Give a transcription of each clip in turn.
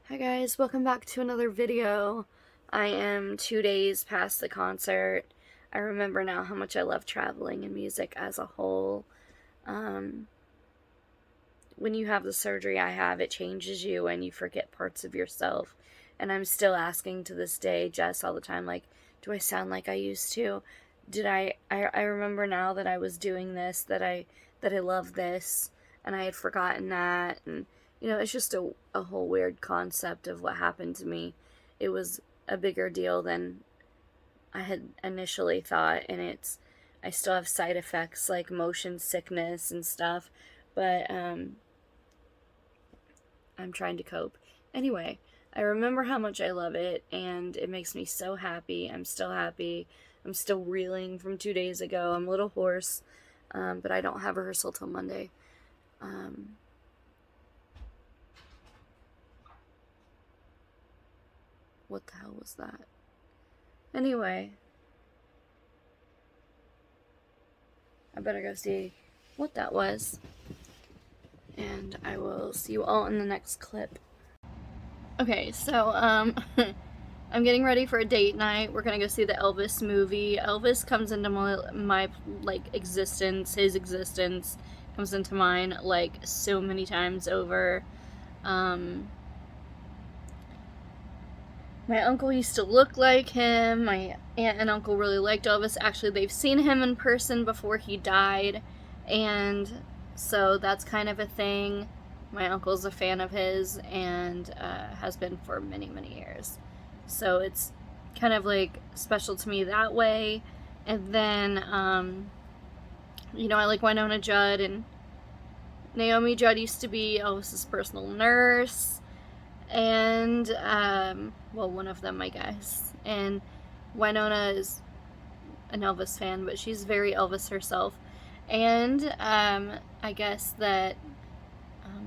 Hi guys, welcome back to another video. I am 2 days past the concert. I remember now how much I love traveling and music as a whole. When you have the surgery I have, it changes you and you forget parts of yourself. And I'm still asking to this day, Jess, all the time, like, do I sound like I used to? I remember now that I was doing this, that I love this, and I had forgotten that, and it's just a whole weird concept of what happened to me. It was a bigger deal than I had initially thought, and I still have side effects like motion sickness and stuff, but I'm trying to cope. Anyway, I remember how much I love it, and it makes me so happy. I'm still happy. I'm still reeling from 2 days ago. I'm a little hoarse, but I don't have rehearsal till Monday. What the hell was that? Anyway, I better go see what that was. And I will see you all in the next clip. Okay, so, I'm getting ready for a date night. We're gonna go see the Elvis movie. Elvis comes into my existence. His existence comes into mine, like, so many times over. My uncle used to look like him. My aunt and uncle really liked Elvis. Actually, they've seen him in person before he died, and so that's kind of a thing. My uncle's a fan of his and has been for many, many years. So it's kind of like special to me that way. And then, I like Winona Judd, and Naomi Judd used to be Elvis's personal nurse. And, one of them, I guess. And Winona is an Elvis fan, but she's very Elvis herself. And, I guess that,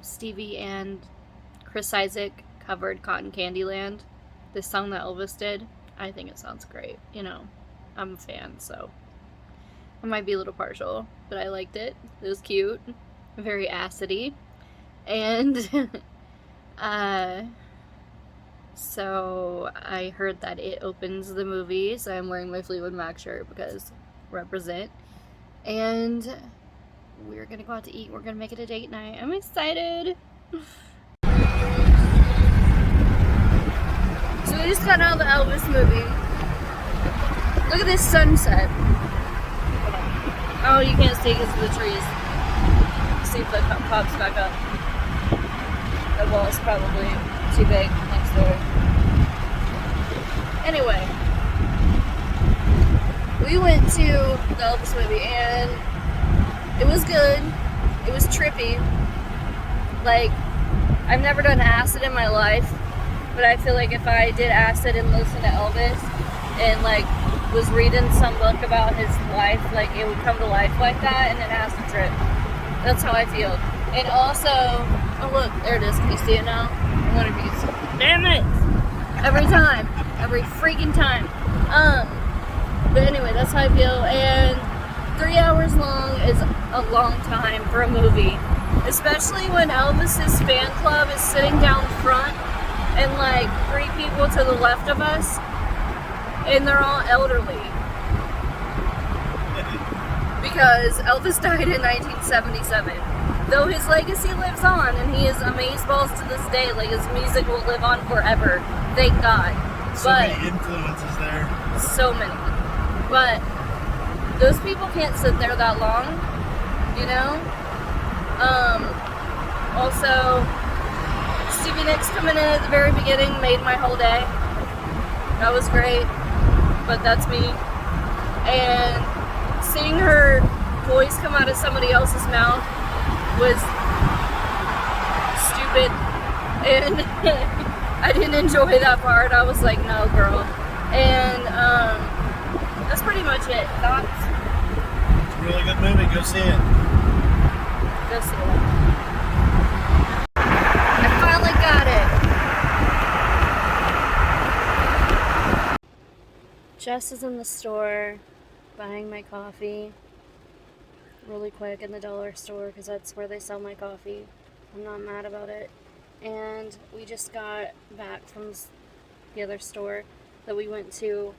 Stevie and Chris Isaak covered Cotton Candy Land, this song that Elvis did. I think it sounds great. I'm a fan, so I might be a little partial, but I liked it. It was cute, very acidy, and so I heard that it opens the movie, so I'm wearing my Fleetwood Mac shirt because represent. And we're gonna go out to eat. We're gonna make it a date night. I'm excited. So we just got out of the Elvis movie. Look at this sunset. Oh, you can't see because of the trees. See if it pops back up. The wall's probably too big next door. Anyway, we went to the Elvis movie and it was good. It was trippy. Like, I've never done acid in my life, but I feel like if I did acid and listened to Elvis and was reading some book about his life, it would come to life like that, and an acid trip. That's how I feel. And also, oh look, there it is. Can you see it now? One of these. Damn it! Every time. Every freaking time. But anyway, that's how I feel. And 3 hours long is a long time for a movie. Especially when Elvis's fan club is sitting down front and 3 people to the left of us. And they're all elderly. Because Elvis died in 1977. Though his legacy lives on, and he is amazeballs to this day. His music will live on forever. Thank God. So many influences there. So many. But those people can't sit there that long, Also, Stevie Nicks coming in at the very beginning made my whole day. That was great. But that's me. And seeing her voice come out of somebody else's mouth was stupid, and I didn't enjoy that part. I was like, no, girl. And that's pretty much it. Thoughts? It's a really good movie. Go see it. Go see it. I finally got it. Jess is in the store buying my coffee really quick in the dollar store because that's where they sell my coffee. I'm not mad about it. and we just got back from the other store that we went to.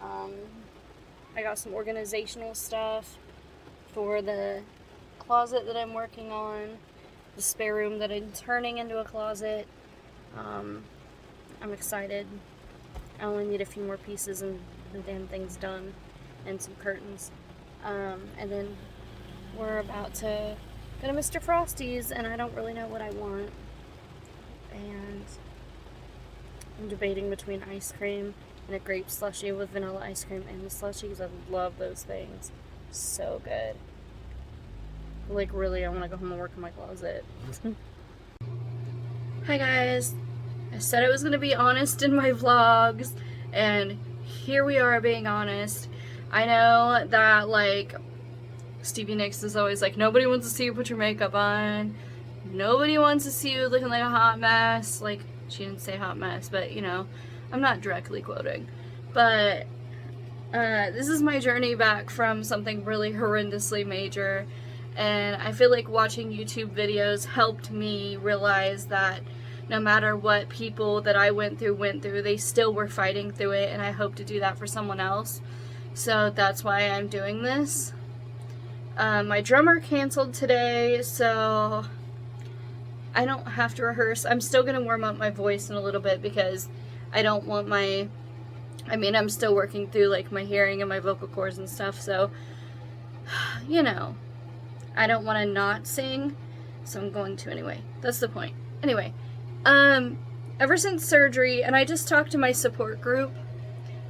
I got some organizational stuff for the closet that I'm working on, the spare room that I'm turning into a closet. I'm excited. I only need a few more pieces and the damn thing's done, and some curtains. And then we're about to go to Mr. Frosty's, and I don't really know what I want. And I'm debating between ice cream and a grape slushie with vanilla ice cream and the slushie, because I love those things. So good. Like, really, I want to go home and work in my closet. Hi guys. I said I was going to be honest in my vlogs, and here we are being honest. I know that, like, Stevie Nicks is always like, nobody wants to see you put your makeup on. Nobody wants to see you looking like a hot mess. Like, she didn't say hot mess, but, you know, I'm not directly quoting. But this is my journey back from something really horrendously major. And I feel like watching YouTube videos helped me realize that no matter what people that I went through, they still were fighting through it, and I hope to do that for someone else. So that's why I'm doing this. My drummer canceled today, so I don't have to rehearse. I'm still going to warm up my voice in a little bit because I don't want I'm still working through, like, my hearing and my vocal cords and stuff, so, you know, I don't want to not sing, so I'm going to anyway. That's the point. Anyway, ever since surgery, and I just talked to my support group,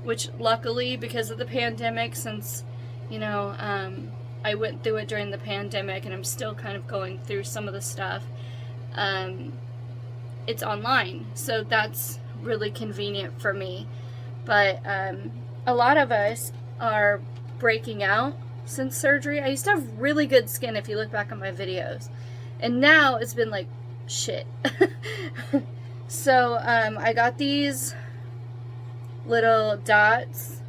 which luckily, because of the pandemic, since, you know, I went through it during the pandemic, and I'm still kind of going through some of the stuff, it's online, so that's really convenient for me. But a lot of us are breaking out since surgery. I used to have really good skin if you look back on my videos, and now it's been like shit. So I got these little dots,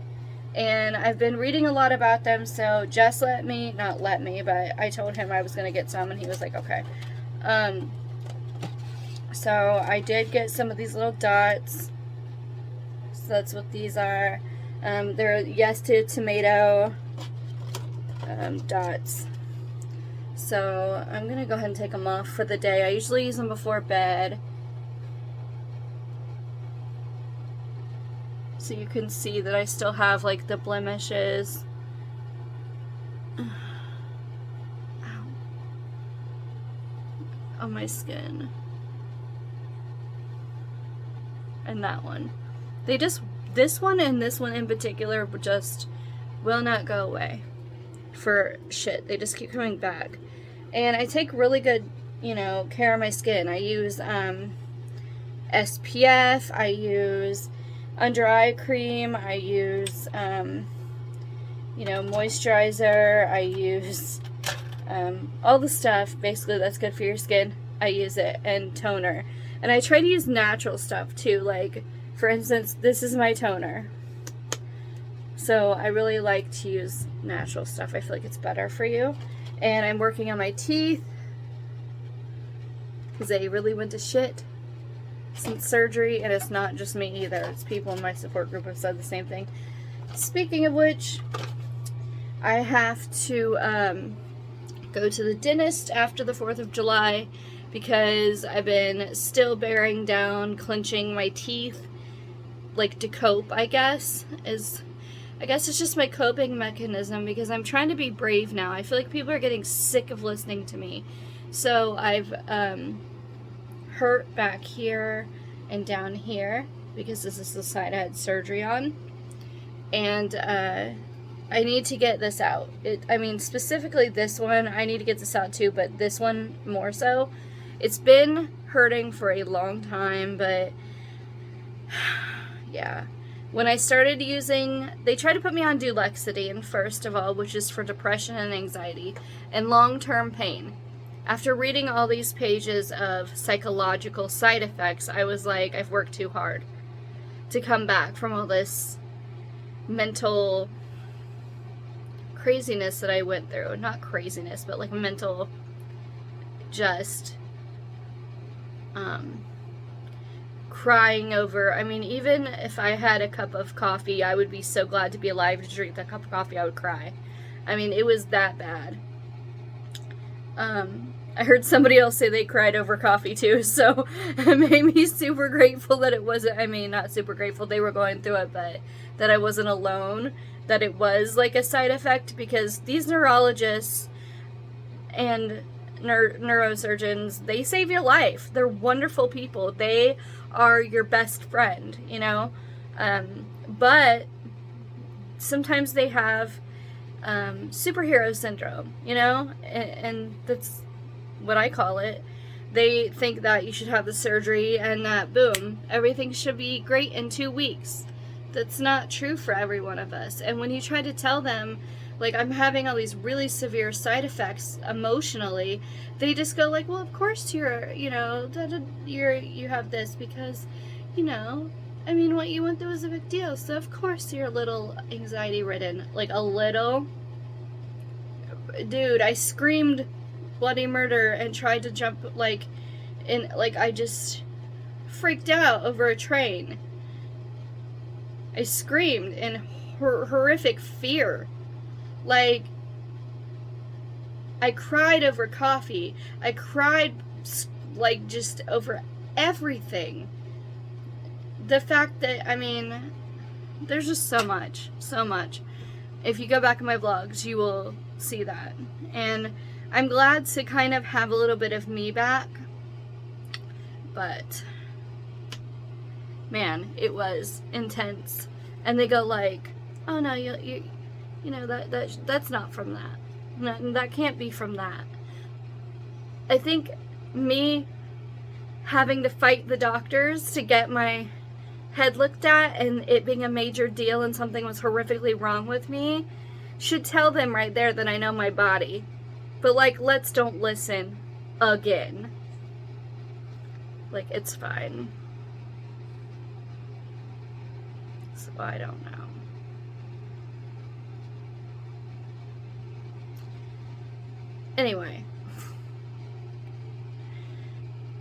and I've been reading a lot about them, so Jess but I told him I was going to get some, and he was like, okay. So I did get some of these little dots. So that's what these are. They're yes to tomato dots. So I'm going to go ahead and take them off for the day. I usually use them before bed, so you can see that I still have, like, the blemishes. Ow. On my skin. And that one. This one and this one in particular just will not go away for shit. They just keep coming back. And I take really good, you know, care of my skin. I use SPF, I use under eye cream, I use, you know, moisturizer, I use all the stuff basically that's good for your skin. I use it, and toner. And I try to use natural stuff too, like, for instance, this is my toner. So I really like to use natural stuff. I feel like it's better for you. And I'm working on my teeth, because they really went to shit since surgery, and it's not just me either. It's people in my support group have said the same thing. Speaking of which, I have to go to the dentist after the 4th of July, because I've been still bearing down, clenching my teeth, like, to cope, I guess it's just my coping mechanism, because I'm trying to be brave now. I feel like people are getting sick of listening to me. So I've hurt back here and down here, because this is the side I had surgery on. And I need to get this out. Specifically this one, I need to get this out too, but this one more so. It's been hurting for a long time, but yeah. When I started using, they tried to put me on Duloxetine first of all, which is for depression and anxiety and long-term pain. After reading all these pages of psychological side effects, I was like, I've worked too hard to come back from all this mental craziness that I went through. Not craziness, but like mental, just crying over, I mean, even if I had a cup of coffee, I would be so glad to be alive to drink that cup of coffee, I would cry. I mean, it was that bad. I heard somebody else say they cried over coffee too, so it made me super grateful that it wasn't, I mean, not super grateful they were going through it, but that I wasn't alone, that it was like a side effect, because these neurologists and neurosurgeons, they save your life. They're wonderful people. They are your best friend, you know? But sometimes they have superhero syndrome, you know? And that's what I call it. They think that you should have the surgery and that, boom, everything should be great in 2 weeks. That's not true for every one of us. And when you try to tell them, like, I'm having all these really severe side effects emotionally, they just go like, well, of course you're, you know, you have this because, you know, I mean, what you went through was a big deal, so of course you're a little anxiety ridden. Like, a little? Dude, I screamed bloody murder and tried to jump, like, I just freaked out over a train. I screamed in horrific fear. Like, I cried over coffee. I cried, like, just over everything. The fact that, I mean, there's just so much. If you go back in my vlogs, you will see that. And I'm glad to kind of have a little bit of me back. But, man, it was intense. And they go like, oh no, you know, that's not from that. No, that can't be from that. I think me having to fight the doctors to get my head looked at and it being a major deal and something was horrifically wrong with me should tell them right there that I know my body. But, like, let's don't listen again. Like, it's fine. So I don't know. Anyway,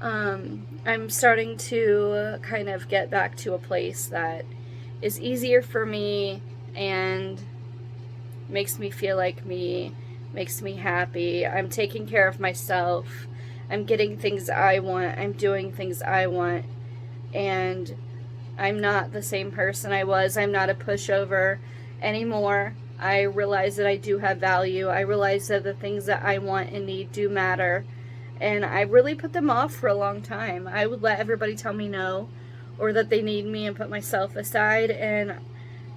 I'm starting to kind of get back to a place that is easier for me and makes me feel like me, makes me happy. I'm taking care of myself. I'm getting things I want. I'm doing things I want. And I'm not the same person I was. I'm not a pushover anymore. I realize that I do have value. I realize that the things that I want and need do matter. And I really put them off for a long time. I would let everybody tell me no, or that they need me, and put myself aside. And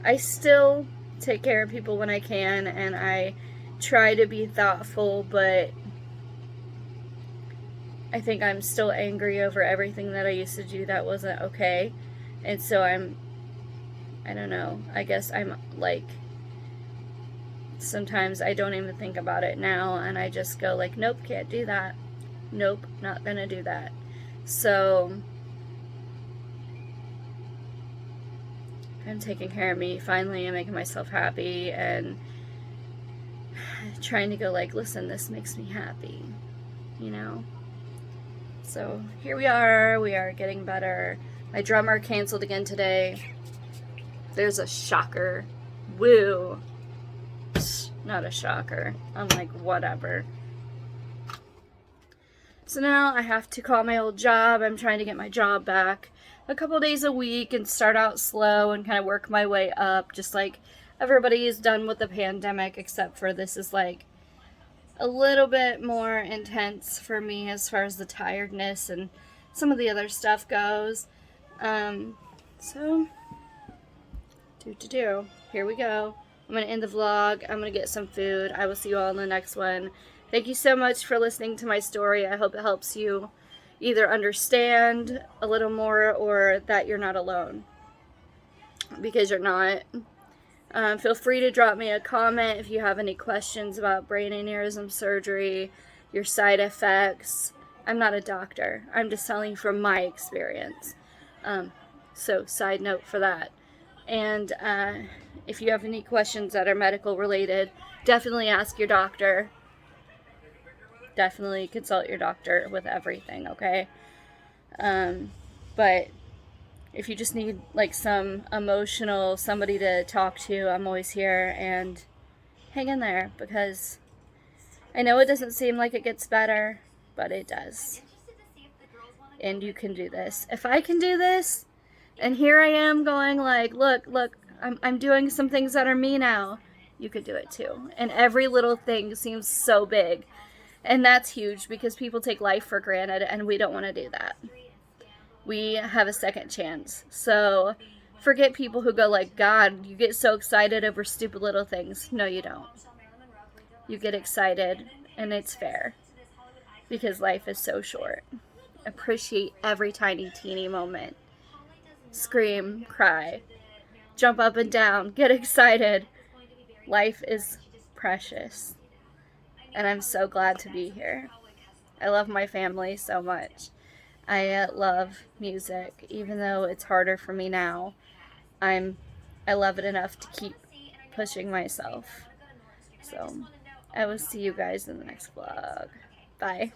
I still take care of people when I can, and I try to be thoughtful, but I think I'm still angry over everything that I used to do that wasn't okay. And so I don't know, I guess I'm like, sometimes I don't even think about it now, and I just go like, nope, can't do that. Nope, not gonna do that. So I'm taking care of me finally and making myself happy and trying to go like, listen, this makes me happy, you know? So here we are getting better. My drummer canceled again today. There's a shocker. Woo. Not a shocker. I'm like, whatever. So now I have to call my old job. I'm trying to get my job back a couple days a week and start out slow and kind of work my way up, just like everybody is done with the pandemic, except for this is like a little bit more intense for me as far as the tiredness and some of the other stuff goes. So here we go. I'm going to end the vlog. I'm going to get some food. I will see you all in the next one. Thank you so much for listening to my story. I hope it helps you either understand a little more or that you're not alone. Because you're not. Feel free to drop me a comment if you have any questions about brain aneurysm surgery, your side effects. I'm not a doctor. I'm just telling you from my experience. So side note for that. And if you have any questions that are medical related, definitely ask your doctor. Definitely consult your doctor with everything, okay? But If you just need like some emotional somebody to talk to, I'm always here, and hang in there, because I know it doesn't seem like it gets better, but it does. And you can do this. If I can do this, and here I am going like, look, I'm doing some things that are me now, you could do it too. And every little thing seems so big. And that's huge, because people take life for granted, and we don't want to do that. We have a second chance. So forget people who go like, God, you get so excited over stupid little things. No, you don't. You get excited, and it's fair, because life is so short. Appreciate every tiny, teeny moment. Scream, cry, jump up and down, get excited. Life is precious. And I'm so glad to be here. I love my family so much. I love music, even though it's harder for me now. I love it enough to keep pushing myself. So I will see you guys in the next vlog. Bye.